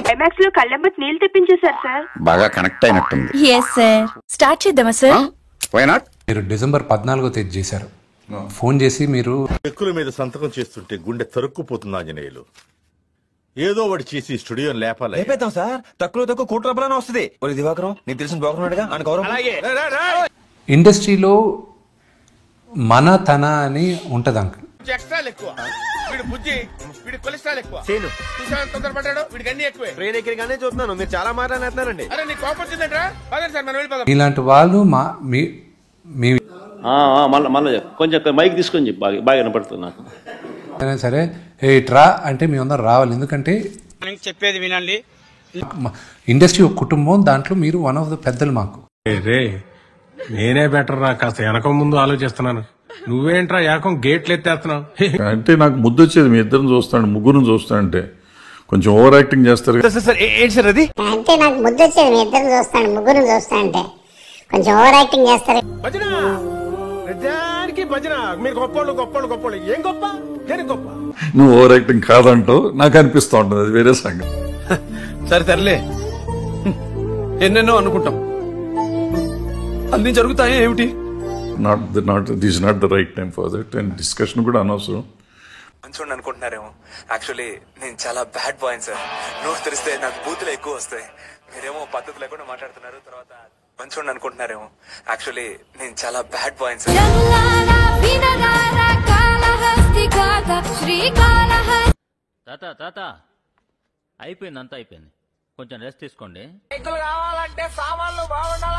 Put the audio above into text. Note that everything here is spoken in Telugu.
క్లైమాక్స్ లో కళ్ళెంబట్ నీళ్ళు తెప్పించేశారు సార్. బాగా కనెక్ట్ అయినట్టుంది. Yes sir. స్టార్ట్ చేద్దామా సార్? Why not? మీరు డిసెంబర్ 14వ తేదీ చేశారు. ఫోన్ చేసి మీరు చెక్కుల మీద సంతకం చేస్తుంటే గుండె తరుక్కుపోతుంది ఆంజనేయులు. ఏదో ఒకటి చేసి స్టూడియో లేపాలి. లేపేద్దాం సార్. తక్కువ ₹1,00,00,000 వస్తుంది. ఒరే దివాకరం, నీకు తెలిసిన బాగున్నాడుగా అని గౌరవం. ఇండస్ట్రీలో మన తన అని ఉంటది అంకుల్. ఎక్స్ట్రాలు ఎక్కువ, వీడు బుజ్జి, వీడి కొలెస్ట్రాల్ ఎక్కువ. చూసాను తొందరపడ్డాడు, వీడికి అన్ని ఎక్కువే. ట్రైన్ ఎక్కడిగానే చూస్తున్నాను, మీరు చాలా మాట్లాడుతున్నారండి. అరే నీ కోపం వచ్చిందంటరా? పదండి సార్, మనం వెళ్ళిపోదాం. ఇలాంటి వాళ్ళు మీ మళ్ళీ కొంచెం మైక్ తీసుకొని చెప్పి బాగా వినపడుతుంది నాకు. అయినా సరే ట్రా అంటే మీ అందరూ రావాలి. ఎందుకంటే చెప్పేది వినండి, ఇండస్ట్రీ ఒక కుటుంబం, దాంట్లో మీరు వన్ ఆఫ్ ద పెద్దలు మాకు. రే నేనే బెటర్ రా, కాస్త వెనక ముందు ఆలోచిస్తున్నాను. నువ్వేంట్రా ఏకం గేట్లు ఎత్తేస్తున్నావు? అంటే నాకు ముద్దు వచ్చేది మీ ఇద్దరిని చూస్తాను, ముగ్గురు చూస్తానంటే కొంచెం ఓవర్ యాక్టింగ్ చేస్తారు. ఏంటి సార్ అది? అంటే నాకు ముద్దు వచ్చేది మీ ఇద్దరిని చూస్తాను, ముగ్గురు చూస్తానంటే కొంచెం ఓవర్ యాక్టింగ్ చేస్తారు. భజన మీరు గొప్పోళ్ళు గొప్పోళ్ళు గొప్పోళ్ళు. ఏం గొప్ప? దేనికి గొప్ప? నువ్వు ఓవర్ యాక్టింగ్ కాదంటావు, నాకు అనిపిస్తూ ఉంటుంది. అది వేరే సంగతి. సరే తరలే, ఎన్నెన్నో అనుకుంటాం, అన్ని జరుగుతాయి. ఏమిటి? This not the right time for that. And discussion కూడా అనవసరం. మంచోండి అనుకుంటున్నారేమో, యాక్చువల్లీ నేను చాలా బ్యాడ్ బాయ్ సార్. నోరు తెరిస్తే నాకు బూతులు ఎక్కువ వస్తాయి. మీరేమో పద్ధతి లేకుండా మాట్లాడుతున్నారు. తర్వాత మంచోండి అనుకుంటున్నారేమో, యాక్చువల్లీ నేను చాలా బ్యాడ్ బాయ్ సార్. తాత అయిపోయింది, అంతా అయిపోయింది. కొంచెం రెస్ట్ తీసుకోండి. కావాలంటే సామాన్లు బాగుండాలి.